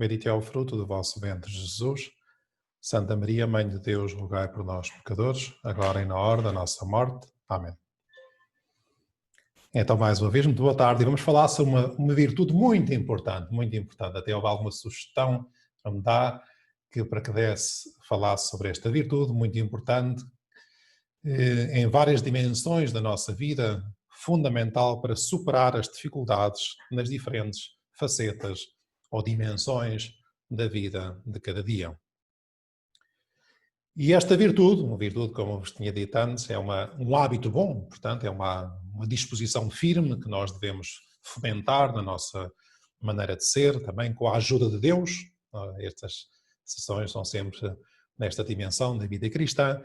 Bendito é o fruto do vosso ventre, Jesus. Santa Maria, Mãe de Deus, rogai por nós, pecadores, agora e na hora da nossa morte. Amém. Então, mais uma vez, muito boa tarde. E vamos falar sobre uma virtude muito importante, muito importante. Até houve alguma sugestão para me dar, para que desse falar sobre esta virtude muito importante, em várias dimensões da nossa vida, fundamental para superar as dificuldades nas diferentes facetas ou dimensões da vida de cada dia. E esta virtude, uma virtude, como vos tinha dito antes, é um hábito bom, portanto, é uma disposição firme que nós devemos fomentar na nossa maneira de ser, também com a ajuda de Deus. Estas sessões são sempre nesta dimensão da vida cristã.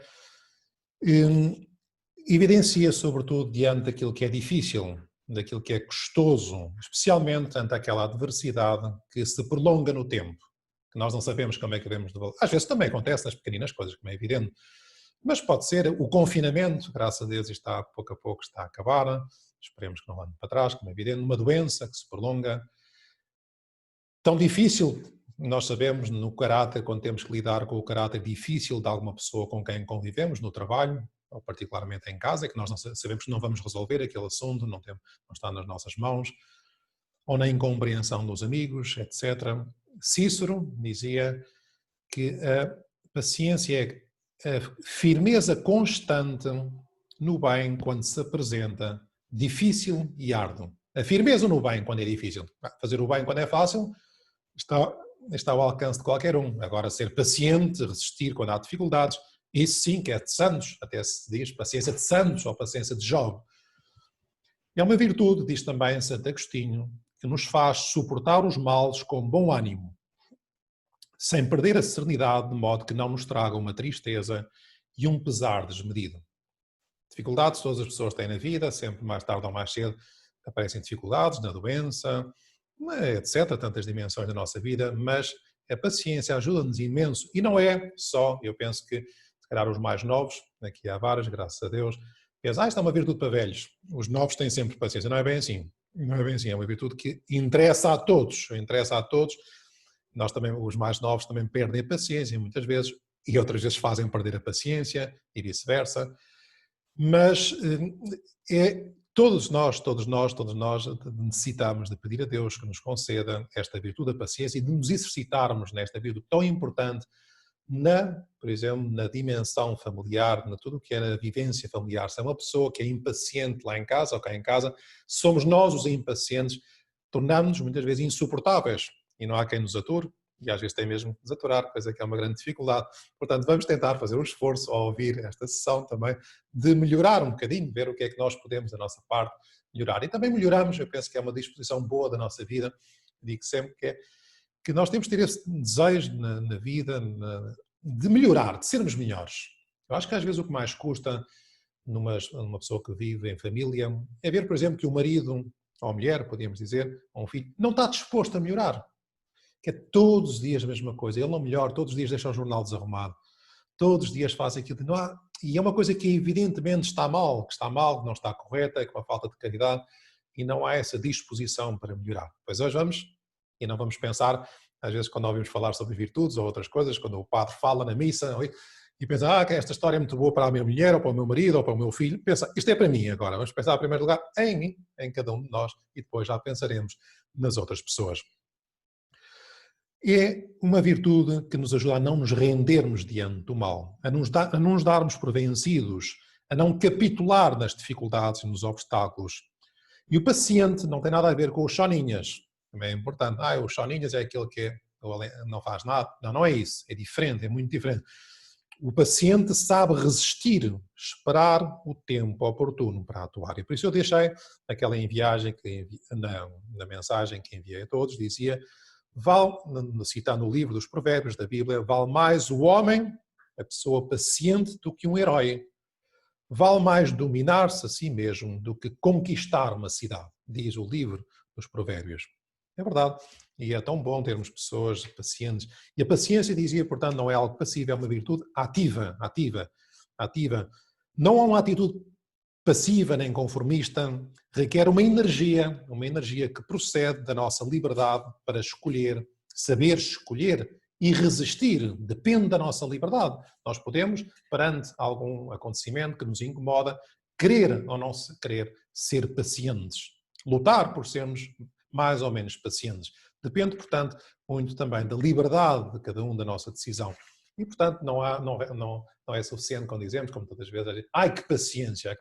Evidencia, sobretudo, diante daquilo que é difícil, daquilo que é custoso, especialmente ante aquela adversidade que se prolonga no tempo, que nós não sabemos como é que devemos devolver. Às vezes também acontece nas pequeninas coisas, como é evidente, mas pode ser o confinamento, graças a Deus, está pouco a pouco está a acabar, esperemos que não ande para trás, como é evidente, uma doença que se prolonga, tão difícil, nós sabemos, no caráter, quando temos que lidar com o caráter difícil de alguma pessoa com quem convivemos no trabalho, ou particularmente em casa, que nós não sabemos que não vamos resolver aquele assunto, não está nas nossas mãos, ou na incompreensão dos amigos, etc. Cícero dizia que a paciência é a firmeza constante no bem quando se apresenta difícil e árduo. A firmeza no bem quando é difícil. Fazer o bem quando é fácil está ao alcance de qualquer um. Agora, ser paciente, resistir quando há dificuldades, isso sim que é de santos, até se diz paciência de santos ou paciência de Job. É uma virtude, diz também Santo Agostinho, que nos faz suportar os males com bom ânimo, sem perder a serenidade, de modo que não nos traga uma tristeza e um pesar desmedido. Dificuldades todas as pessoas têm na vida, sempre mais tarde ou mais cedo aparecem dificuldades na doença, etc., tantas dimensões da nossa vida, mas a paciência ajuda-nos imenso, e não é só, eu penso que, se calhar os mais novos, aqui há vários, graças a Deus, pensam, isto é uma virtude para velhos, os novos têm sempre paciência, não é bem assim, não é bem assim, é uma virtude que interessa a todos, nós também, os mais novos também perdem a paciência muitas vezes, e outras vezes fazem perder a paciência, e vice-versa, mas todos nós necessitamos de pedir a Deus que nos conceda esta virtude da paciência e de nos exercitarmos nesta virtude tão importante por exemplo, na dimensão familiar, na tudo o que é a vivência familiar. Se é uma pessoa que é impaciente lá em casa, ou cá em casa, somos nós os impacientes, tornamos-nos muitas vezes insuportáveis e não há quem nos ature, e às vezes tem mesmo que nos aturar, coisa que é uma grande dificuldade. Portanto, vamos tentar fazer um esforço ao ouvir esta sessão também, de melhorar um bocadinho, ver o que é que nós podemos, da nossa parte, melhorar. E também melhoramos, eu penso que é uma disposição boa da nossa vida, digo sempre que nós temos que ter esse desejo na vida de melhorar, de sermos melhores. Eu acho que às vezes o que mais custa numa pessoa que vive em família é ver, por exemplo, que o marido, ou a mulher, podíamos dizer, ou um filho, não está disposto a melhorar. Que é todos os dias a mesma coisa. Ele não melhora, todos os dias deixa o jornal desarrumado. Todos os dias faz aquilo. E é uma coisa que evidentemente está mal, que não está correta, que é uma falta de caridade, e não há essa disposição para melhorar. Pois hoje vamos, e não vamos pensar, às vezes quando ouvimos falar sobre virtudes ou outras coisas, quando o padre fala na missa, e pensa, que esta história é muito boa para a minha mulher, ou para o meu marido, ou para o meu filho, pensa, isto é para mim agora, vamos pensar em primeiro lugar em mim, em cada um de nós, e depois já pensaremos nas outras pessoas. É uma virtude que nos ajuda a não nos rendermos diante do mal, a não nos darmos por vencidos, a não capitular nas dificuldades e nos obstáculos. E o paciente não tem nada a ver com os choninhas, também é importante. O choninhas é aquele que não faz nada. Não é isso, é diferente, é muito diferente. O paciente sabe resistir, esperar o tempo oportuno para atuar. E por isso eu deixei aquela na mensagem que enviei a todos, dizia, citando o livro dos Provérbios da Bíblia, vale mais o homem, a pessoa paciente, do que um herói. Vale mais dominar-se a si mesmo do que conquistar uma cidade, diz o livro dos Provérbios. É verdade. E é tão bom termos pessoas pacientes. E a paciência, dizia, portanto, não é algo passivo, é uma virtude ativa. Não é uma atitude passiva nem conformista, requer uma energia que procede da nossa liberdade para escolher saber escolher e resistir depende da nossa liberdade. Nós podemos, perante algum acontecimento que nos incomoda, querer ou não querer ser pacientes, lutar por sermos mais ou menos pacientes. Depende, portanto, muito também da liberdade de cada um da nossa decisão. E, portanto, não é suficiente quando dizemos, como todas as vezes, ai que paciência,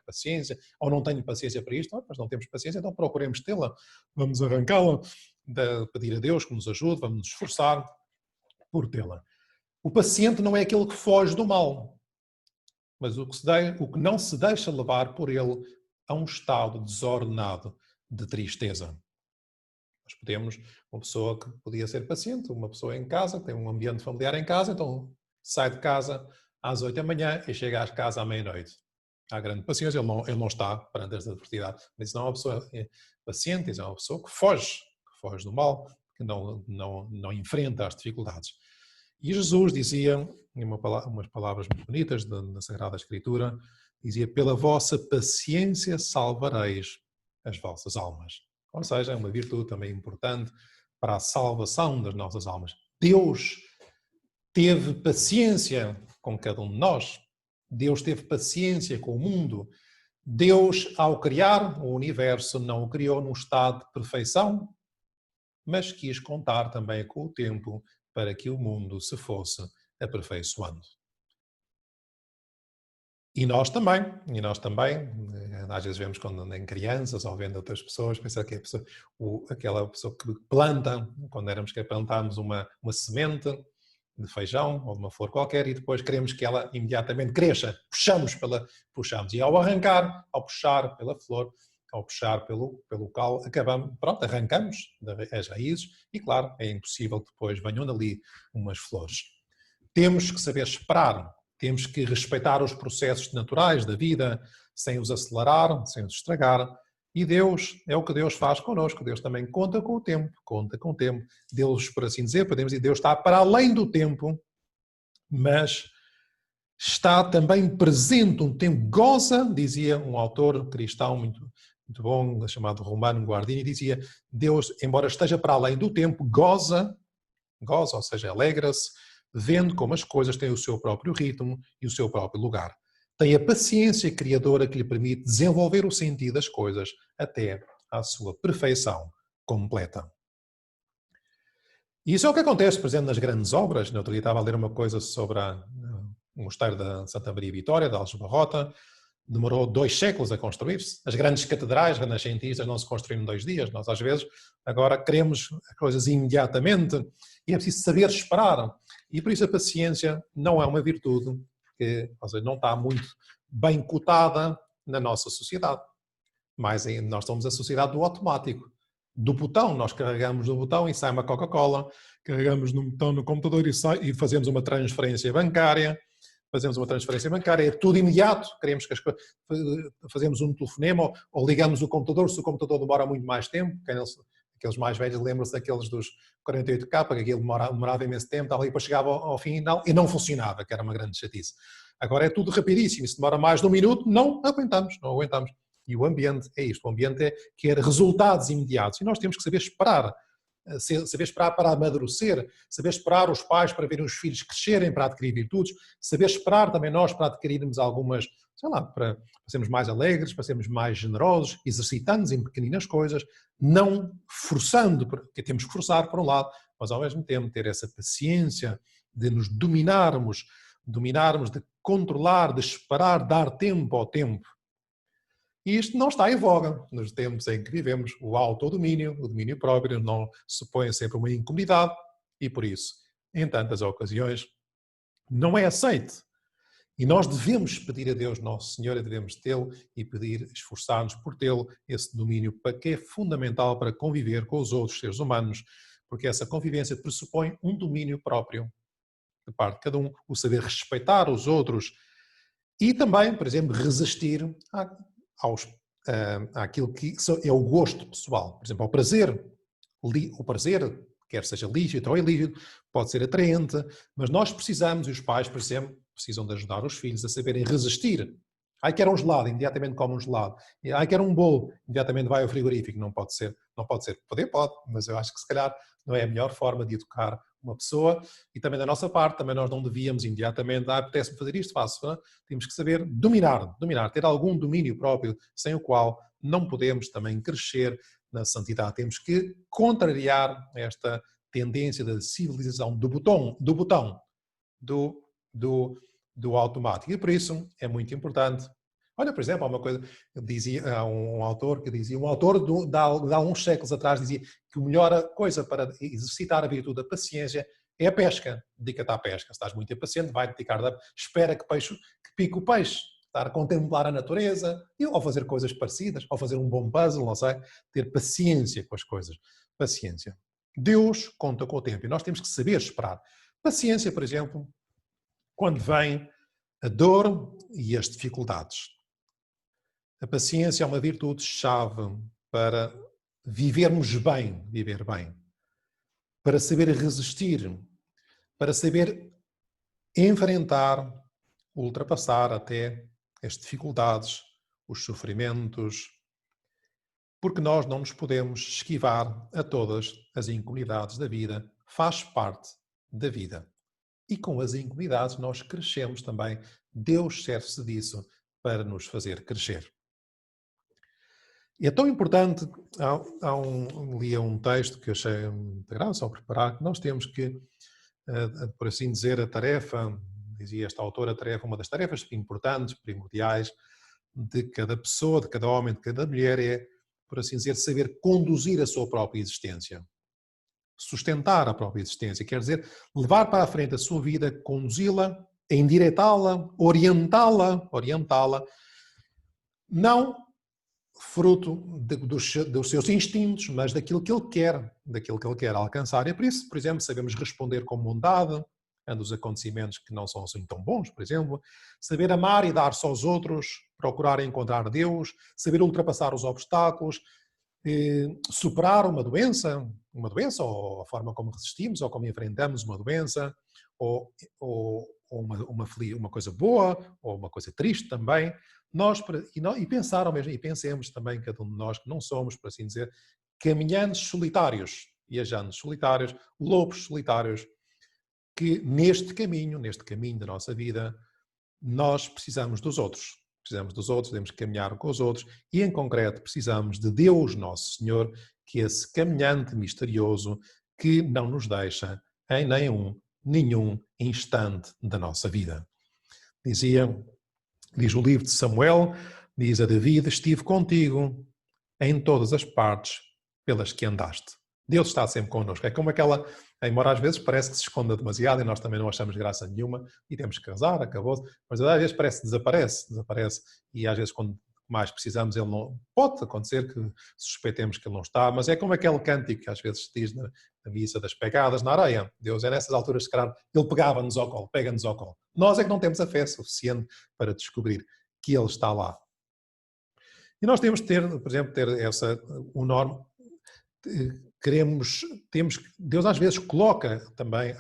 ou não tenho paciência para isto, mas não temos paciência, então procuremos tê-la, vamos arrancá-la, pedir a Deus que nos ajude, vamos nos esforçar por tê-la. O paciente não é aquele que foge do mal, mas o que não se deixa levar por ele a um estado desordenado de tristeza. Nós podemos, uma pessoa que podia ser paciente, uma pessoa em casa, tem um ambiente familiar em casa, então sai de casa às 8 da manhã e chega à casa à meia-noite. Há grande paciência, ele não está perante esta adversidade, mas isso não é uma pessoa paciente, isso é uma pessoa que foge do mal, que não enfrenta as dificuldades. E Jesus dizia, umas palavras muito bonitas da Sagrada Escritura, dizia, pela vossa paciência salvareis as vossas almas. Ou seja, é uma virtude também importante para a salvação das nossas almas. Deus teve paciência com cada um de nós. Deus teve paciência com o mundo. Deus, ao criar o universo, não o criou num estado de perfeição, mas quis contar também com o tempo para que o mundo se fosse aperfeiçoando. E nós também, às vezes vemos quando em crianças ou vendo outras pessoas, pensar que aquela pessoa que planta, quando éramos que plantámos uma semente de feijão ou de uma flor qualquer e depois queremos que ela imediatamente cresça, puxamos e ao puxar pela flor, ao puxar pelo caule, arrancamos as raízes e claro, é impossível que depois venham dali umas flores. Temos que saber esperar. Temos que respeitar os processos naturais da vida, sem os acelerar, sem os estragar. E Deus, é o que Deus faz connosco. Deus também conta com o tempo. Deus, por assim dizer, podemos dizer, Deus está para além do tempo, mas está também presente um tempo. Goza, dizia um autor cristão muito bom, chamado Romano Guardini, dizia, Deus, embora esteja para além do tempo, goza, ou seja, alegra-se, vendo como as coisas têm o seu próprio ritmo e o seu próprio lugar. Tem a paciência criadora que lhe permite desenvolver o sentido das coisas até à sua perfeição completa. E isso é o que acontece, por exemplo, nas grandes obras. No outro dia estava a ler uma coisa sobre o mosteiro da Santa Maria Vitória, de Aljubarrota. Demorou 2 séculos a construir-se. As grandes catedrais renascentistas não se construíram em 2 dias. Nós, às vezes, agora queremos as coisas imediatamente e é preciso saber esperar. E por isso a paciência não é uma virtude que, ou seja, não está muito bem cotada na nossa sociedade. Mas nós somos a sociedade do automático. Do botão, nós carregamos no botão e sai uma Coca-Cola, carregamos no botão no computador e fazemos uma transferência bancária. É tudo imediato, queremos que as coisas, fazemos um telefonema ou ligamos o computador, se o computador demora muito mais tempo, aqueles mais velhos lembram-se daqueles dos 48K, que aquilo demorava imenso tempo, e depois chegava ao final e não funcionava, que era uma grande chatice. Agora é tudo rapidíssimo, se demora mais de 1 minuto, não aguentamos. E o ambiente é isto, o ambiente quer resultados imediatos e nós temos que saber esperar para amadurecer, saber esperar os pais para verem os filhos crescerem, para adquirir virtudes, saber esperar também nós para adquirirmos algumas, para sermos mais alegres, para sermos mais generosos, exercitando-nos em pequeninas coisas, não forçando, porque temos que forçar por um lado, mas ao mesmo tempo ter essa paciência de nos dominarmos, de controlar, de esperar, dar tempo ao tempo. E isto não está em voga nos tempos em que vivemos. O autodomínio, o domínio próprio, não supõe sempre uma incomodidade e, por isso, em tantas ocasiões, não é aceite. E nós devemos pedir a Deus, Nosso Senhor, devemos tê-lo e esforçar-nos por tê-lo, esse domínio, que é fundamental para conviver com os outros seres humanos, porque essa convivência pressupõe um domínio próprio de parte de cada um, o saber respeitar os outros e também, por exemplo, resistir àquilo que é o gosto pessoal. Por exemplo, ao prazer. O prazer, quer seja lícito ou ilícito, pode ser atraente, mas nós precisamos, e os pais, por exemplo, precisam de ajudar os filhos a saberem resistir. Ai, quer um gelado, imediatamente come um gelado. Ai, quer um bolo, imediatamente vai ao frigorífico. Não pode ser Não pode ser. Poder pode, mas eu acho que se calhar não é a melhor forma de educar uma pessoa. E também da nossa parte, também nós não devíamos imediatamente, apetece-me fazer isto, faço. Não? Temos que saber dominar, ter algum domínio próprio, sem o qual não podemos também crescer na santidade. Temos que contrariar esta tendência da civilização do automático. E por isso é muito importante. Olha, por exemplo, há uma coisa, há um autor que dizia, de há uns séculos atrás dizia que a melhor coisa para exercitar a virtude da paciência é a pesca. Dedica-te à pesca. Se estás muito impaciente, vai dedicar, espera que pique o peixe. Estar a contemplar a natureza, ou fazer coisas parecidas, ou fazer um bom puzzle, não sei, ter paciência com as coisas. Paciência. Deus conta com o tempo e nós temos que saber esperar. Paciência, por exemplo, quando vem a dor e as dificuldades. A paciência é uma virtude-chave para viver bem, para saber resistir, para saber enfrentar, ultrapassar até as dificuldades, os sofrimentos, porque nós não nos podemos esquivar a todas as incomodidades da vida, faz parte da vida. E com as incomodidades nós crescemos também. Deus serve-se disso para nos fazer crescer. E é tão importante, li um texto que eu achei muito graça ao preparar, que nós temos que, por assim dizer, a tarefa, dizia esta autora, uma das tarefas importantes, primordiais, de cada pessoa, de cada homem, de cada mulher, é, por assim dizer, saber conduzir a sua própria existência. Sustentar a própria existência, quer dizer, levar para a frente a sua vida, conduzi-la, endireitá-la, orientá-la, não fruto dos seus instintos, mas daquilo que ele quer alcançar. E por isso, por exemplo, sabemos responder com bondade ante os acontecimentos que não são assim tão bons, por exemplo, saber amar e dar-se aos outros, procurar encontrar Deus, saber ultrapassar os obstáculos, superar uma doença, ou a forma como resistimos, ou como enfrentamos uma doença, ou uma coisa boa, ou uma coisa triste também. E pensemos também, cada um de nós, que não somos, por assim dizer, caminhantes solitários, viajantes solitários, lobos solitários, que neste caminho da nossa vida, nós precisamos dos outros. Temos que caminhar com os outros e, em concreto, precisamos de Deus Nosso Senhor, que é esse caminhante misterioso que não nos deixa em nenhum instante da nossa vida. Diz o livro de Samuel, diz a David, estive contigo em todas as partes pelas que andaste. Deus está sempre connosco. É como aquela, embora às vezes parece que se esconda demasiado e nós também não achamos graça nenhuma e temos que casar, acabou-se, mas às vezes parece que desaparece e às vezes quando mais precisamos ele não... Pode acontecer que suspeitemos que ele não está, mas é como aquele cântico que às vezes se diz na missa das pegadas na areia. Deus é nessas alturas, se calhar, ele pega-nos ao colo. Nós é que não temos a fé suficiente para descobrir que ele está lá. E nós temos de ter, por exemplo, Deus às vezes coloca-nos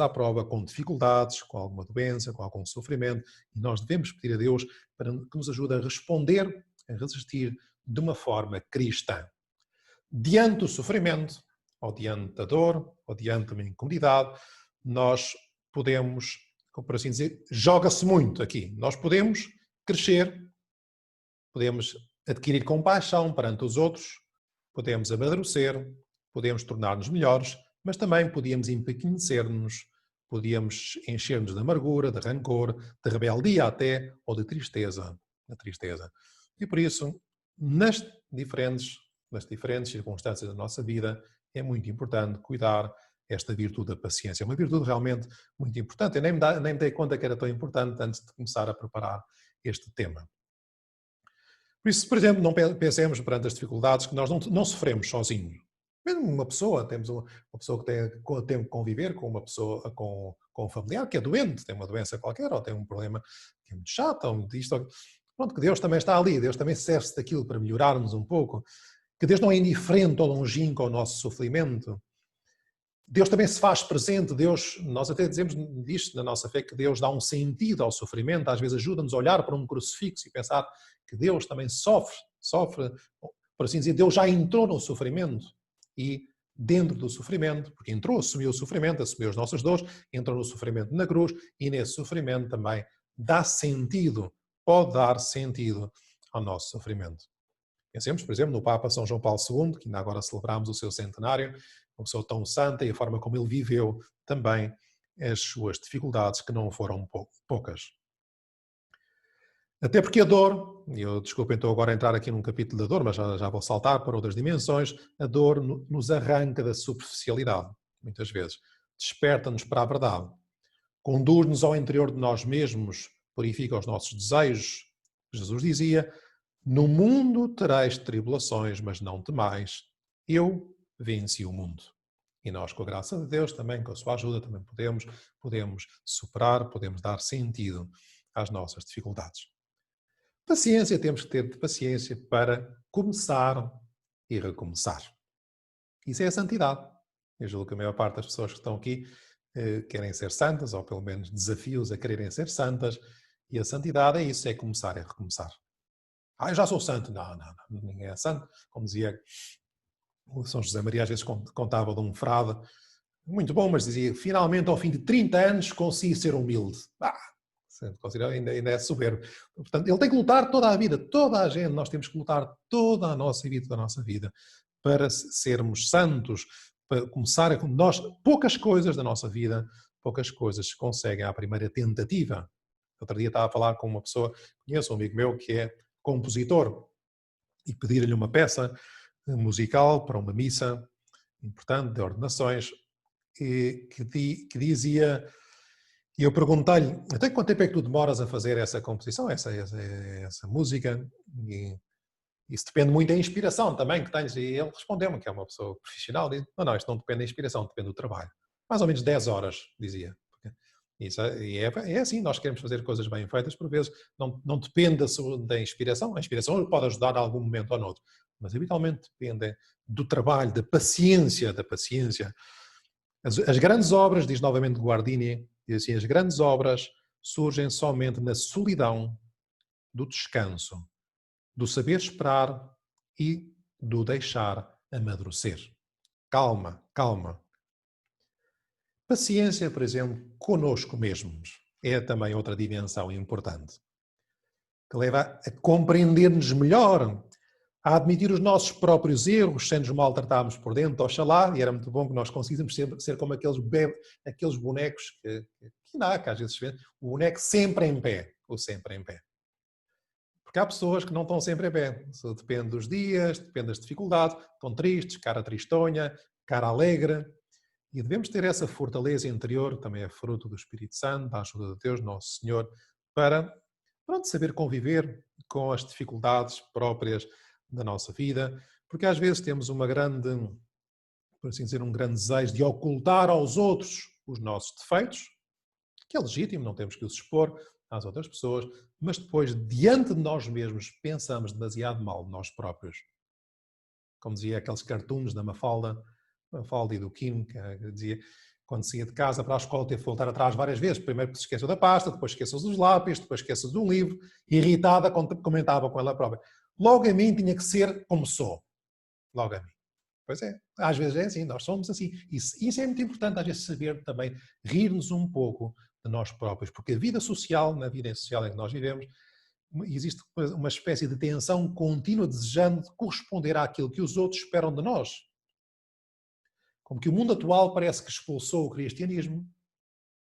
à prova com dificuldades, com alguma doença, com algum sofrimento, e nós devemos pedir a Deus para que nos ajude a responder, a resistir de uma forma cristã. Diante do sofrimento, ou diante da dor, ou diante de uma incomodidade, nós podemos, por assim dizer, joga-se muito aqui. Nós podemos crescer, podemos adquirir compaixão perante os outros, podemos amadurecer, podemos tornar-nos melhores, mas também podíamos empequenecer-nos, podíamos encher-nos de amargura, de rancor, de rebeldia até, ou de tristeza. E por isso, nas diferentes circunstâncias da nossa vida, é muito importante cuidar esta virtude da paciência. É uma virtude realmente muito importante. Eu nem me dei conta que era tão importante antes de começar a preparar este tema. Por isso, por exemplo, não pensemos perante as dificuldades que nós não sofremos sozinhos. Mesmo uma pessoa, temos uma pessoa que tem que conviver com uma pessoa, com um familiar que é doente, tem uma doença qualquer, ou tem um problema que é muito chato, ou disto. Pronto, que Deus também está ali, Deus também serve-se daquilo para melhorarmos um pouco, que Deus não é indiferente ou longínquo ao nosso sofrimento. Deus também se faz presente, nós até dizemos disto na nossa fé, que Deus dá um sentido ao sofrimento, às vezes ajuda-nos a olhar para um crucifixo e pensar que Deus também sofre por assim dizer, Deus já entrou no sofrimento e dentro do sofrimento, porque entrou, assumiu o sofrimento, assumiu as nossas dores, entrou no sofrimento na cruz e nesse sofrimento também dá sentido, pode dar sentido ao nosso sofrimento. Pensemos, por exemplo, no Papa São João Paulo II, que ainda agora celebramos o seu centenário, uma pessoa tão santa e a forma como ele viveu também as suas dificuldades, que não foram poucas. Até porque a dor, e eu desculpem, estou agora a entrar aqui num capítulo da dor, mas já vou saltar para outras dimensões, a dor nos arranca da superficialidade, muitas vezes. Desperta-nos para a verdade. Conduz-nos ao interior de nós mesmos, purifica os nossos desejos. Jesus dizia, no mundo tereis tribulações, mas não temais. Eu venci o mundo. E nós, com a graça de Deus, também com a sua ajuda, também podemos superar, podemos dar sentido às nossas dificuldades. Paciência, temos que ter paciência para começar e recomeçar. Isso é a santidade. Eu julgo que a maior parte das pessoas que estão aqui querem ser santas, ou pelo menos desafios a quererem ser santas, e a santidade é isso, é começar e recomeçar. Eu já sou santo. Não, ninguém é santo. Como dizia o São José Maria, às vezes contava de um frade, muito bom, mas dizia, finalmente ao fim de 30 anos consigo ser humilde. Ainda é soberbo. Portanto, ele tem que lutar toda a vida, toda a gente, nós temos que lutar toda a nossa vida, toda a nossa vida, para sermos santos, para começar a... Nós, poucas coisas da nossa vida, poucas coisas se conseguem à primeira tentativa. Outro dia estava a falar com uma pessoa, conheço um amigo meu que é compositor, e pedir-lhe uma peça musical para uma missa importante de ordenações, que dizia... E eu perguntei-lhe, até quanto tempo é que tu demoras a fazer essa composição, essa música? E isso depende muito da inspiração também que tens. E ele respondeu-me, que é uma pessoa profissional, diz, não, isto não depende da inspiração, depende do trabalho. Mais ou menos 10 horas, dizia. Isso é assim, nós queremos fazer coisas bem feitas, por vezes não depende da inspiração. A inspiração pode ajudar a algum momento ou noutro, mas habitualmente depende do trabalho, da paciência, As grandes obras, diz novamente Guardini, diz assim, as grandes obras surgem somente na solidão do descanso, do saber esperar e do deixar amadurecer. Calma, calma. Paciência, por exemplo, conosco mesmos, é também outra dimensão importante, que leva a compreender-nos melhor, a admitir os nossos próprios erros, sem nos maltratarmos por dentro, oxalá, e era muito bom que nós conseguíssemos ser como aqueles bonecos que às vezes se vê, o boneco sempre em pé, ou sempre em pé. Porque há pessoas que não estão sempre em pé, isso depende dos dias, depende das dificuldades, estão tristes, cara tristonha, cara alegre, e devemos ter essa fortaleza interior, também é fruto do Espírito Santo, da ajuda de Deus, Nosso Senhor, para saber conviver com as dificuldades próprias da nossa vida, porque às vezes temos uma grande, por assim dizer, um grande desejo de ocultar aos outros os nossos defeitos, que é legítimo, não temos que os expor às outras pessoas, mas depois, diante de nós mesmos, pensamos demasiado mal de nós próprios. Como dizia aqueles cartoons da Mafalda e do Kim, que dizia, quando saía de casa para a escola, teve que voltar atrás várias vezes. Primeiro se esqueceu da pasta, depois esqueceu dos lápis, depois esqueceu de um livro, irritada, comentava com ela própria. Logo a mim tinha que ser como sou. Logo a mim. Pois é, às vezes é assim, nós somos assim. Isso é muito importante, às vezes, saber também rir-nos um pouco de nós próprios, porque a vida social, na vida social em que nós vivemos, existe uma espécie de tensão contínua, desejando corresponder àquilo que os outros esperam de nós. Como que o mundo atual parece que expulsou o cristianismo,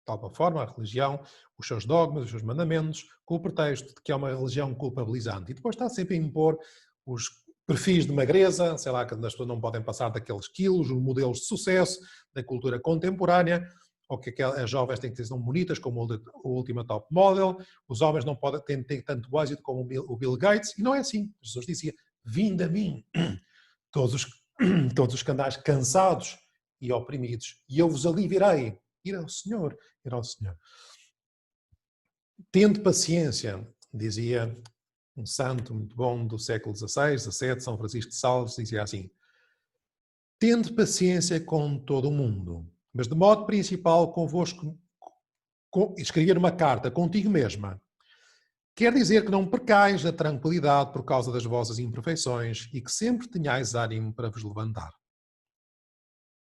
de alguma forma, a religião, os seus dogmas, os seus mandamentos, com o pretexto de que é uma religião culpabilizante. E depois está sempre a impor os perfis de magreza, sei lá, que as pessoas não podem passar daqueles quilos, os modelos de sucesso da cultura contemporânea, ou que as jovens têm que ser bonitas como o último top model, os homens não podem ter tanto êxito como o Bill Gates, e não é assim. Jesus dizia, vinde a mim, todos os que andais cansados e oprimidos, e eu vos aliviarei. Ir ao Senhor, ir ao Senhor. Tende paciência, dizia um santo muito bom do século XVI, XVII, São Francisco de Sales, dizia assim, tende paciência com todo o mundo, mas de modo principal convosco, escrever uma carta contigo mesma, Quer dizer que não percais a tranquilidade por causa das vossas imperfeições e que sempre tenhais ânimo para vos levantar.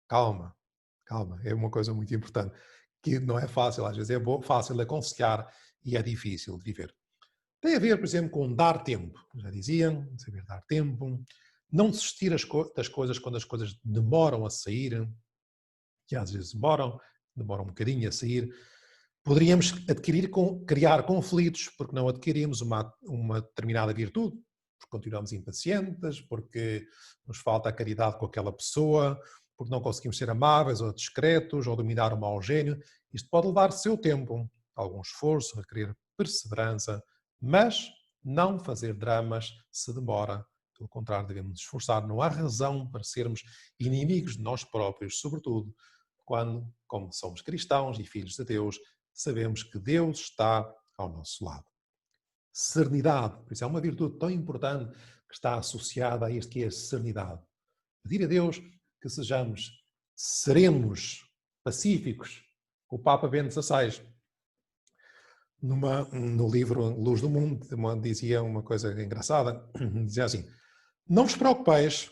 Calma, calma, é uma coisa muito importante, que não é fácil, às vezes é fácil de aconselhar e é difícil de viver. Tem a ver, por exemplo, com dar tempo. Já diziam, saber dar tempo, não desistir das coisas quando as coisas demoram a sair, que às vezes demoram um bocadinho a sair. Poderíamos criar conflitos porque não adquirimos uma determinada virtude, porque continuamos impacientes, porque nos falta a caridade com aquela pessoa, porque não conseguimos ser amáveis ou discretos ou dominar o mau gênio. Isto pode levar seu tempo, algum esforço, requerer perseverança, mas não fazer dramas se demora. Pelo contrário, devemos nos esforçar. Não há razão para sermos inimigos de nós próprios, sobretudo quando, como somos cristãos e filhos de Deus, sabemos que Deus está ao nosso lado. Serenidade, por isso é uma virtude tão importante que está associada a isto que é a serenidade. Pedir a Deus que sejamos serenos, pacíficos. O Papa Bento XVI, no livro Luz do Mundo, dizia uma coisa engraçada, dizia assim, não vos preocupeis,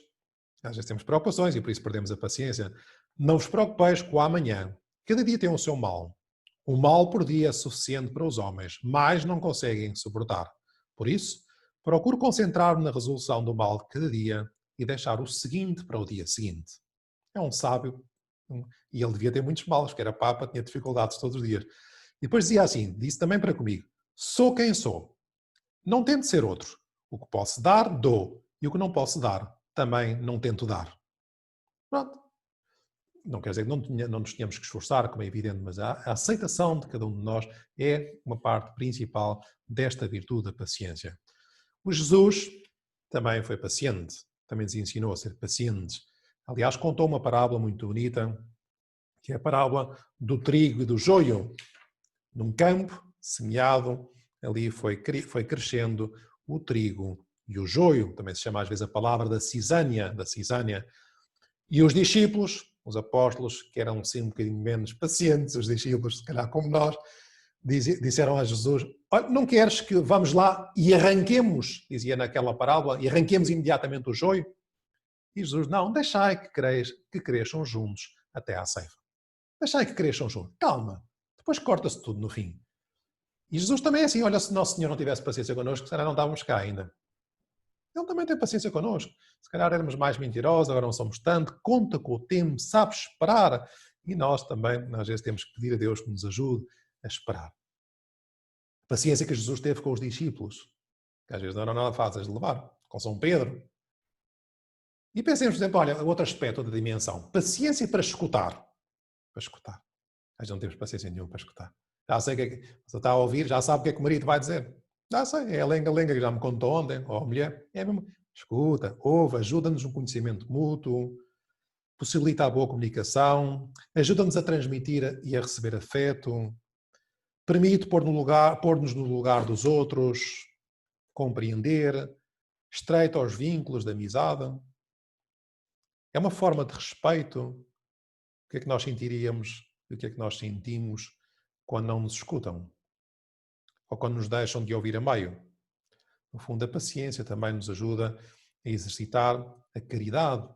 às vezes temos preocupações e por isso perdemos a paciência, não vos preocupeis com o amanhã, cada dia tem o seu mal. O mal por dia é suficiente para os homens, mas não conseguem suportar. Por isso, procuro concentrar-me na resolução do mal de cada dia e deixar o seguinte para o dia seguinte. É um sábio, e ele devia ter muitos males, porque era Papa, tinha dificuldades todos os dias. E depois dizia assim, disse também para comigo, sou quem sou, não tento ser outro. O que posso dar, dou, e o que não posso dar, também não tento dar. Pronto. Não quer dizer que não nos tenhamos que esforçar, como é evidente, mas a aceitação de cada um de nós é uma parte principal desta virtude da paciência. O Jesus também foi paciente, também nos ensinou a ser pacientes. Aliás, contou uma parábola muito bonita, que é a parábola do trigo e do joio. Num campo semeado, ali foi crescendo o trigo e o joio, também se chama às vezes a palavra da cisânia. E os discípulos, os apóstolos, que eram assim um bocadinho menos pacientes, os discípulos, se calhar como nós, disseram a Jesus, não queres que vamos lá e arranquemos, dizia naquela parábola, e arranquemos imediatamente o joio? E Jesus, não, deixai que cresçam juntos até à ceifa. Deixai que cresçam juntos. Calma, depois corta-se tudo no fim. E Jesus também é assim, olha, se Nosso Senhor não tivesse paciência connosco, se calhar não estávamos cá ainda. Ele também tem paciência connosco. Se calhar éramos mais mentirosos, agora não somos tanto. Conta com o tempo, sabe esperar. E nós também, às vezes, temos que pedir a Deus que nos ajude a esperar. A paciência que Jesus teve com os discípulos, que às vezes não era nada fácil de levar, com São Pedro. E pensemos, por exemplo, olha, outro aspecto da dimensão. Paciência para escutar. Para escutar. Às vezes não temos paciência nenhuma para escutar. Já sei que você está a ouvir, já sabe o que é que o marido vai dizer. Já sei, é a lenga-lenga que já me contou ontem, ou a mulher. É mesmo. Escuta, ouve, ajuda-nos no conhecimento mútuo, possibilita a boa comunicação, ajuda-nos a transmitir e a receber afeto, permite pôr-nos no lugar dos outros, compreender, estreita os vínculos de amizade. É uma forma de respeito. O que é que nós sentiríamos e o que é que nós sentimos quando não nos escutam? Ou quando nos deixam de ouvir a meio? No fundo, a paciência também nos ajuda a exercitar a caridade,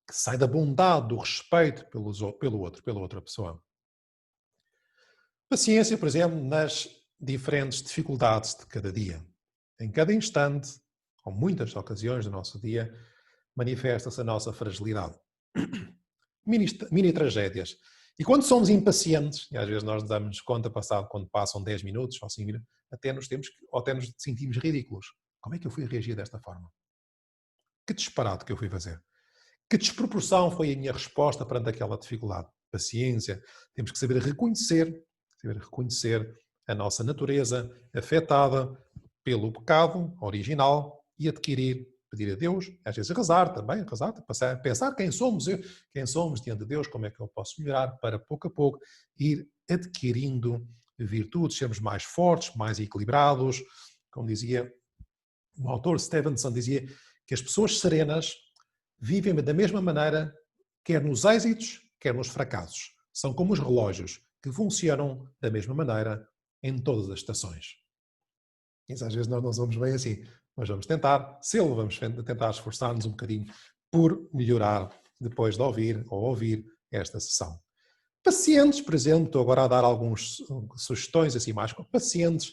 que sai da bondade, do respeito pela outra pessoa. Paciência, por exemplo, nas diferentes dificuldades de cada dia. Em cada instante, ou muitas ocasiões do nosso dia, manifesta-se a nossa fragilidade. Mini tragédias. E quando somos impacientes, e às vezes nós nos damos conta, quando passam 10 minutos ou 5 minutos, até nos sentimos ridículos. Como é que eu fui reagir desta forma? Que disparate que eu fui fazer? Que desproporção foi a minha resposta perante aquela dificuldade? Paciência. Temos que saber reconhecer a nossa natureza afetada pelo pecado original e pedir a Deus, às vezes rezar também, pensar quem somos diante de Deus, como é que eu posso melhorar para pouco a pouco ir adquirindo virtudes, sermos mais fortes, mais equilibrados. Como dizia o autor Stevenson, dizia que as pessoas serenas vivem da mesma maneira, quer nos êxitos, quer nos fracassos. São como os relógios, que funcionam da mesma maneira em todas as estações. Isso às vezes nós não somos bem assim, mas vamos tentar, vamos tentar esforçar-nos um bocadinho por melhorar depois de ouvir ou ouvir esta sessão. Pacientes, por exemplo, estou agora a dar algumas sugestões assim mais com pacientes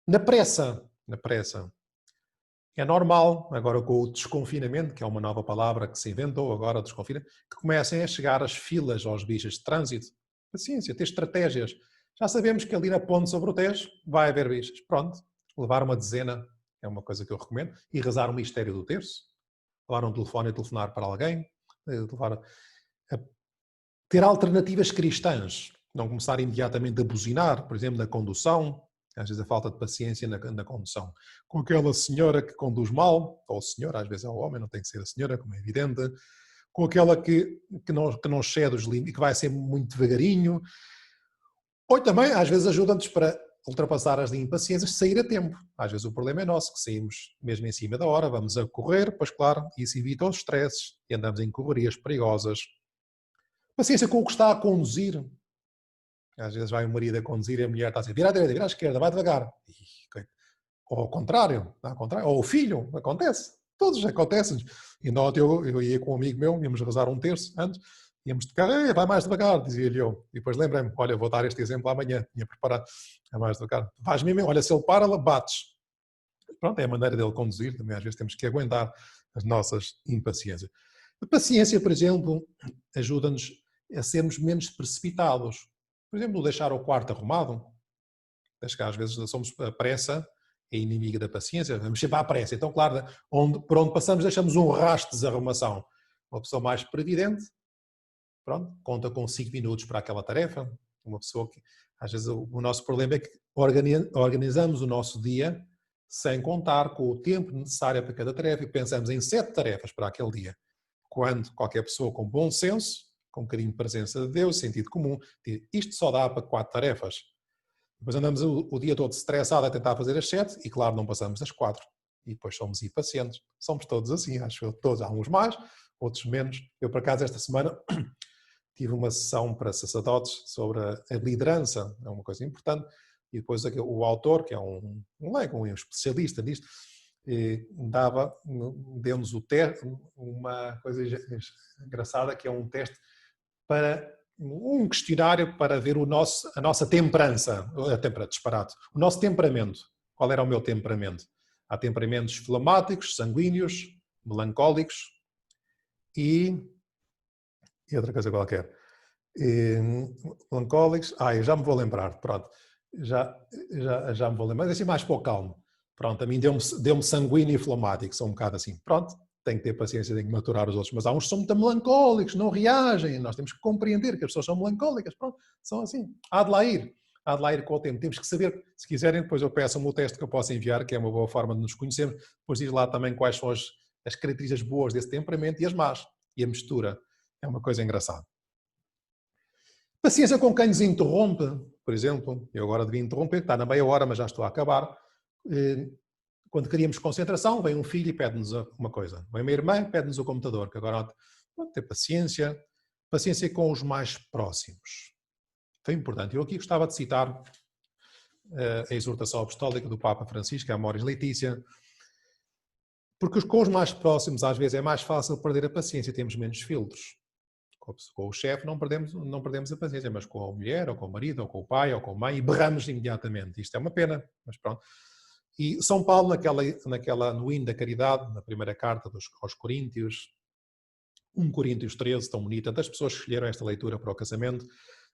na pressa. Na pressa. É normal, agora com o desconfinamento, que é uma nova palavra que se inventou agora, desconfina, que comecem a chegar as filas aos bichos de trânsito. Paciência, ter estratégias. Já sabemos que ali na ponte sobre o Tejo vai haver bichos. Pronto, levar uma dezena é uma coisa que eu recomendo. E rezar o mistério do terço. Levar um telefone e telefonar para alguém. Ter alternativas cristãs. Não começar imediatamente a buzinar, por exemplo, na condução. Às vezes a falta de paciência na condução. Com aquela senhora que conduz mal, ou o senhor, às vezes é o homem, não tem que ser a senhora, como é evidente. Com aquela que não cede os limites, que vai ser muito devagarinho. Ou também, às vezes, ajuda-nos para ultrapassar as impaciências, sair a tempo. Às vezes o problema é nosso, que saímos mesmo em cima da hora, vamos a correr, pois claro, isso evita os stresses e andamos em correrias perigosas. Paciência com o que está a conduzir. Às vezes vai o marido a conduzir e a mulher está a dizer, vira à direita, vira à esquerda, vai devagar. Ou ao contrário, ou o filho, acontece. Todos acontecem. E não, eu ia com um amigo meu, íamos rezar um terço antes, íamos tocar, vai mais devagar, dizia-lhe eu. E depois lembrei-me, olha, vou dar este exemplo amanhã, tinha preparado, é mais devagar. Vais mesmo, olha, se ele para, bates. Pronto, é a maneira dele conduzir, também às vezes temos que aguentar as nossas impaciências. A paciência, por exemplo, ajuda-nos a sermos menos precipitados. Por exemplo, deixar o quarto arrumado. Acho que às vezes somos a pressa, é inimiga da paciência, vamos sempre à pressa. Então, claro, por onde passamos deixamos um rastro de desarrumação. Uma pessoa mais previdente, pronto, conta com 5 minutos para aquela tarefa. Uma pessoa que, às vezes, o nosso problema é que organizamos o nosso dia sem contar com o tempo necessário para cada tarefa e pensamos em 7 tarefas para aquele dia. Quando qualquer pessoa com bom senso, com um bocadinho de presença de Deus, sentido comum, diz, isto só dá para 4 tarefas. Depois andamos o dia todo estressado a tentar fazer as 7 e, claro, não passamos das 4. E depois somos impacientes. Somos todos assim, acho eu. Todos, há uns mais, outros menos. Eu, por acaso, esta semana tive uma sessão para sacerdotes sobre a liderança, é uma coisa importante. E depois o autor, que é um leigo, um especialista nisto, deu-nos uma coisa engraçada, que é um teste para um questionário para ver a nossa temperança, disparate, o nosso temperamento. Qual era o meu temperamento? Há temperamentos flamáticos, sanguíneos, melancólicos e outra coisa qualquer. Melancólicos, eu já me vou lembrar, pronto, já me vou lembrar, mas assim mais pouco calmo. Pronto, a mim deu-me sanguíneo e flamático, são um bocado assim, pronto. Tem que ter paciência, tem que maturar os outros, mas há uns que são muito melancólicos, não reagem, nós temos que compreender que as pessoas são melancólicas, pronto, são assim, há de lá ir com o tempo, temos que saber, se quiserem depois eu peço-me o teste que eu posso enviar, que é uma boa forma de nos conhecermos, depois diz lá também quais são as características boas desse temperamento e as más, e a mistura, é uma coisa engraçada. Paciência com quem nos interrompe, por exemplo, eu agora devia interromper, está na meia hora, mas já estou a acabar. Quando queríamos concentração, vem um filho e pede-nos uma coisa. Vem uma irmã e pede-nos o computador, que agora vamos ter paciência. Paciência com os mais próximos. Foi importante. Eu aqui gostava de citar a exortação apostólica do Papa Francisco, a Amoris Laetitia, porque com os mais próximos às vezes é mais fácil perder a paciência, temos menos filtros. Com o chefe não perdemos a paciência, mas com a mulher, ou com o marido, ou com o pai, ou com a mãe, e berramos imediatamente. Isto é uma pena, mas pronto. E São Paulo, no hino da caridade, na primeira carta aos Coríntios, 1 Coríntios 13, tão bonita, das pessoas que escolheram esta leitura para o casamento,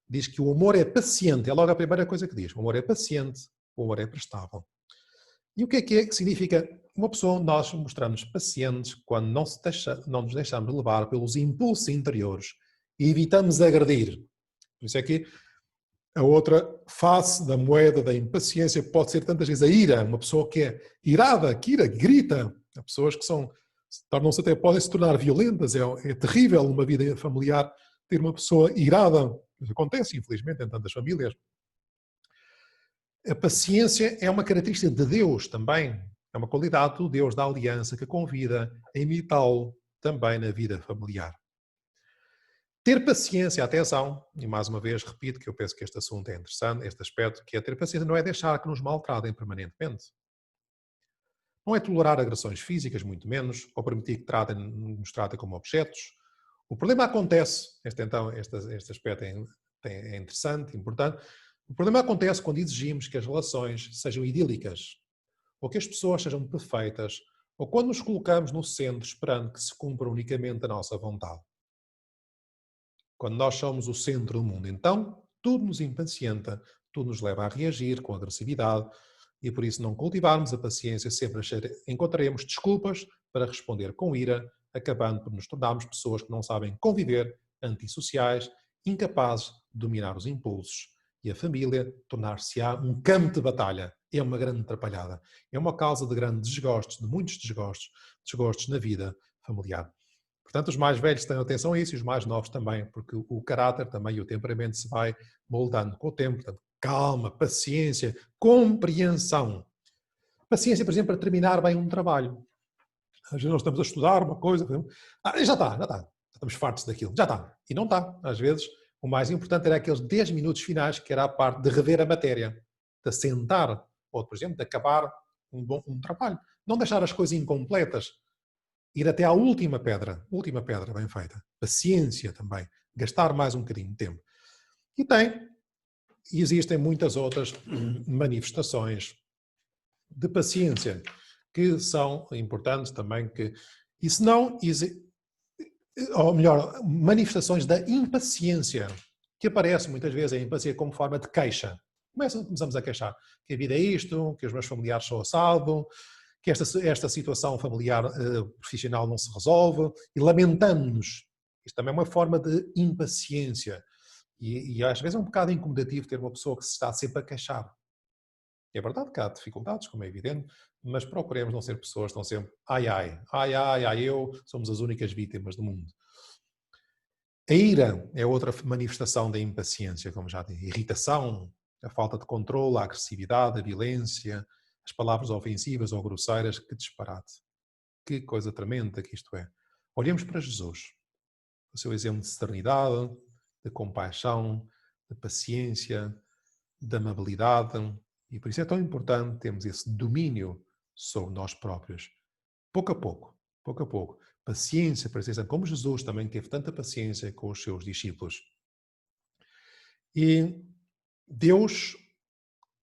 diz que o amor é paciente, é logo a primeira coisa que diz, o amor é paciente, o amor é prestável. E o que é que significa uma pessoa, nós mostramos pacientes quando não nos deixamos levar pelos impulsos interiores e evitamos agredir. Por isso é que a outra face da moeda da impaciência pode ser tantas vezes a ira, uma pessoa que é irada, que grita. Há pessoas que podem se tornar violentas, é terrível numa vida familiar ter uma pessoa irada. Isso acontece, infelizmente, em tantas famílias. A paciência é uma característica de Deus também. É uma qualidade do Deus da aliança que convida a imitá-lo também na vida familiar. Ter paciência, atenção, e mais uma vez repito que eu penso que este assunto é interessante, este aspecto, que é ter paciência não é deixar que nos maltratem permanentemente. Não é tolerar agressões físicas, muito menos, ou permitir que nos tratem como objetos. O problema acontece, este aspecto é interessante, importante, o problema acontece quando exigimos que as relações sejam idílicas, ou que as pessoas sejam perfeitas, ou quando nos colocamos no centro esperando que se cumpra unicamente a nossa vontade. Quando nós somos o centro do mundo, então, tudo nos impacienta, tudo nos leva a reagir com agressividade e por isso não cultivarmos a paciência, sempre encontraremos desculpas para responder com ira, acabando por nos tornarmos pessoas que não sabem conviver, antissociais, incapazes de dominar os impulsos. E a família tornar-se-á um campo de batalha. É uma grande atrapalhada. É uma causa de grandes desgostos, de muitos desgostos na vida familiar. Portanto, os mais velhos têm atenção a isso e os mais novos também, porque o caráter também e o temperamento se vai moldando com o tempo. Portanto, calma, paciência, compreensão. Paciência, por exemplo, para terminar bem um trabalho. Às vezes nós estamos a estudar uma coisa, já está. Estamos fartos daquilo, já está. E não está. Às vezes, o mais importante era aqueles 10 minutos finais, que era a parte de rever a matéria, de assentar, ou, por exemplo, de acabar um trabalho. Não deixar as coisas incompletas. Ir até à última pedra bem feita. Paciência também. Gastar mais um bocadinho de tempo. E existem muitas outras manifestações de paciência que são importantes também, ou melhor, manifestações da impaciência, que aparece muitas vezes a impaciência como forma de queixa. Começamos a queixar que a vida é isto, que os meus familiares são assado, que esta situação familiar profissional não se resolve, e lamentamos-nos. Isto também é uma forma de impaciência. E às vezes é um bocado incomodativo ter uma pessoa que se está sempre a queixar. É verdade que há dificuldades, como é evidente, mas procuremos não ser pessoas que estão sempre somos as únicas vítimas do mundo. A ira é outra manifestação da impaciência, como já disse. Irritação, a falta de controle, a agressividade, a violência, as palavras ofensivas ou grosseiras, que disparate. Que coisa tremenda que isto é. Olhemos para Jesus, o seu exemplo de serenidade, de compaixão, de paciência, de amabilidade, e por isso é tão importante termos esse domínio sobre nós próprios. Pouco a pouco. Paciência, para ser como Jesus também teve tanta paciência com os seus discípulos. E Deus,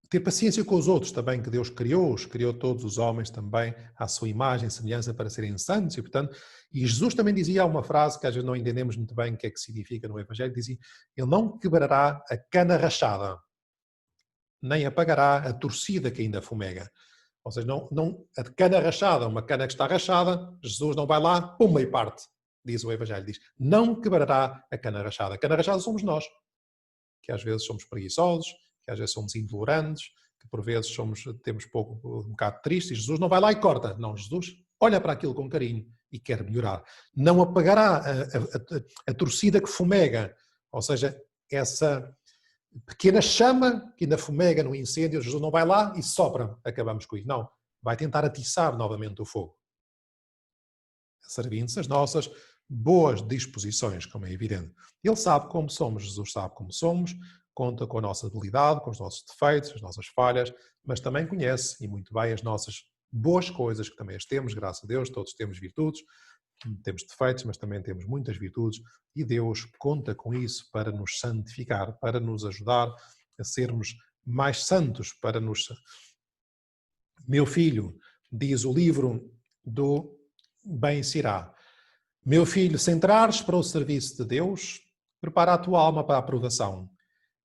ter paciência com os outros também, que Deus criou todos os homens também à sua imagem e semelhança para serem santos, e Jesus também dizia uma frase que às vezes não entendemos muito bem o que é que significa no Evangelho, dizia, ele não quebrará a cana rachada, nem apagará a torcida que ainda fumega. Ou seja, a cana rachada, uma cana que está rachada, Jesus não vai lá, pumba e parte, diz o Evangelho, diz, não quebrará a cana rachada. A cana rachada somos nós, que às vezes somos preguiçosos, que às vezes somos intolerantes, que por vezes temos um bocado tristes, e Jesus não vai lá e corta. Não, Jesus olha para aquilo com carinho e quer melhorar. Não apagará a torcida que fumega, ou seja, essa pequena chama que ainda fumega no incêndio, Jesus não vai lá e sopra, acabamos com isso. Não, vai tentar atiçar novamente o fogo. Servindo-se as nossas boas disposições, como é evidente. Ele sabe como somos, Jesus sabe como somos, conta com a nossa debilidade, com os nossos defeitos, as nossas falhas, mas também conhece, e muito bem, as nossas boas coisas, que também as temos, graças a Deus, todos temos virtudes, temos defeitos, mas também temos muitas virtudes, e Deus conta com isso para nos santificar, para nos ajudar a sermos mais santos, para nos... Meu filho, diz o livro do Ben Sirá, meu filho, se entrares para o serviço de Deus, prepara a tua alma para a aprovação.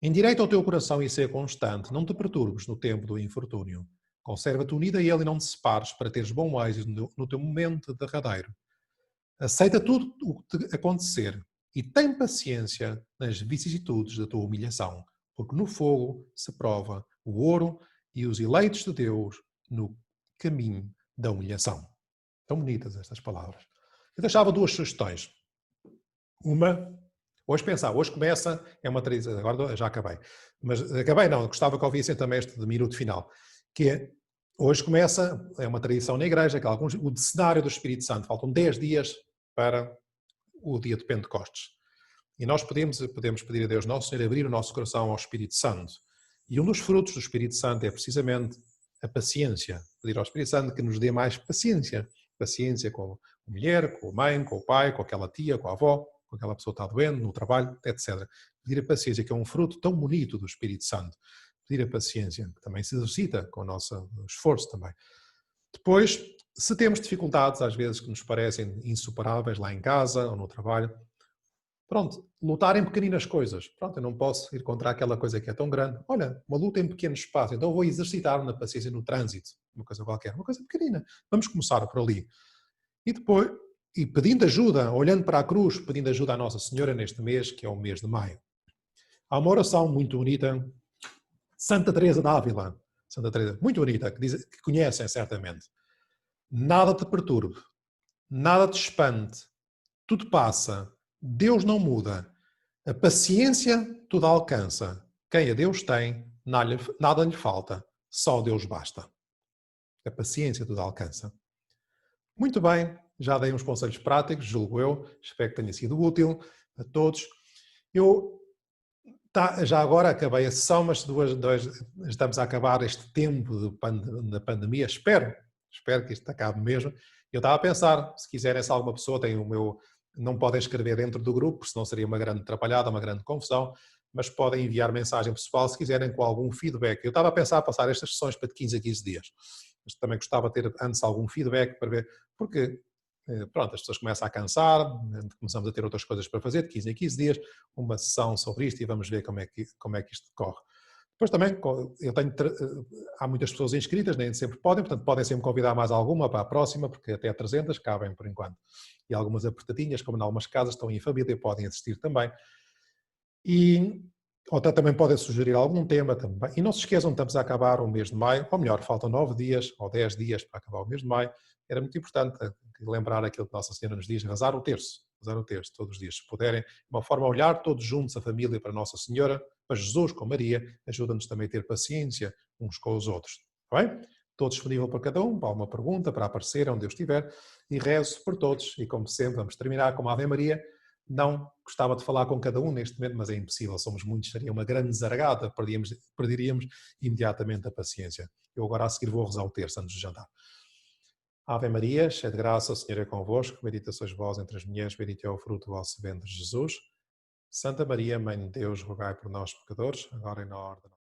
Endireita o teu coração e ser constante, não te perturbes no tempo do infortúnio. Conserva-te unido a Ele e não te separes para teres bom êxito no teu momento derradeiro. Aceita tudo o que te acontecer e tem paciência nas vicissitudes da tua humilhação, porque no fogo se prova o ouro e os eleitos de Deus no caminho da humilhação. Tão bonitas estas palavras. Eu deixava duas sugestões. Uma, hoje começa, é uma tradição, agora já acabei, mas acabei não, gostava que ouvissem também este de minuto final, que é, hoje começa, é uma tradição na igreja, que o cenário do Espírito Santo, faltam 10 dias para o dia de Pentecostes. E nós podemos pedir a Deus Nosso Senhor abrir o nosso coração ao Espírito Santo. E um dos frutos do Espírito Santo é precisamente a paciência. Pedir ao Espírito Santo que nos dê mais paciência. Paciência com a mulher, com a mãe, com o pai, com aquela tia, com a avó, com aquela pessoa que está doente, no trabalho, etc. Pedir a paciência, que é um fruto tão bonito do Espírito Santo. Pedir a paciência, que também se exercita com o nosso esforço também. Depois, se temos dificuldades, às vezes, que nos parecem insuperáveis lá em casa ou no trabalho, pronto, lutar em pequeninas coisas. Pronto, eu não posso ir contra aquela coisa que é tão grande. Olha, uma luta em pequeno espaço, então eu vou exercitar-me na paciência no trânsito, uma coisa qualquer, uma coisa pequenina. Vamos começar por ali. E depois, e pedindo ajuda, olhando para a cruz, pedindo ajuda à Nossa Senhora neste mês, que é o mês de maio. Há uma oração muito bonita, Santa Teresa d'Ávila, Santa Teresa, muito bonita, que conhecem certamente. Nada te perturbe, nada te espante, tudo passa, Deus não muda, a paciência tudo alcança. Quem a Deus tem, nada lhe falta, só Deus basta. A paciência tudo alcança. Muito bem, já dei uns conselhos práticos, julgo eu, espero que tenha sido útil a todos. Já agora acabei a sessão, mas estamos a acabar este tempo da pandemia, espero que isto acabe mesmo. Eu estava a pensar, se quiserem, se alguma pessoa tem o meu... Não podem escrever dentro do grupo, senão seria uma grande atrapalhada, uma grande confusão, mas podem enviar mensagem pessoal se quiserem com algum feedback. Eu estava a pensar passar estas sessões para de 15 a 15 dias, mas também gostava de ter antes algum feedback para ver, porque pronto, as pessoas começam a cansar, começamos a ter outras coisas para fazer, de 15 a 15 dias, uma sessão sobre isto e vamos ver como é que isto decorre. Depois também, há muitas pessoas inscritas, nem sempre podem, portanto podem sempre convidar mais alguma para a próxima, porque até 300 cabem por enquanto. E algumas apertadinhas, como em algumas casas, estão em família, podem assistir também. Ou também podem sugerir algum tema também. E não se esqueçam, estamos a acabar o mês de maio, ou melhor, faltam 9 dias ou 10 dias para acabar o mês de maio. Era muito importante lembrar aquilo que Nossa Senhora nos diz, rezar o terço todos os dias, se puderem, de uma forma a olhar todos juntos, a família, para Nossa Senhora, para Jesus, com Maria, ajuda-nos também a ter paciência uns com os outros. Está bem? Estou disponível para cada um, para alguma pergunta, para aparecer onde eu estiver, e rezo por todos. E como sempre, vamos terminar com a Ave Maria. Não gostava de falar com cada um neste momento, mas é impossível, somos muitos, seria uma grande zaragada, perderíamos imediatamente a paciência. Eu agora a seguir vou rezar o terço antes de jantar. Ave Maria, cheia de graça, o Senhor é convosco, bendita sois vós entre as mulheres, bendito é o fruto do vosso ventre, Jesus. Santa Maria, Mãe de Deus, rogai por nós, pecadores, agora e na hora da nossa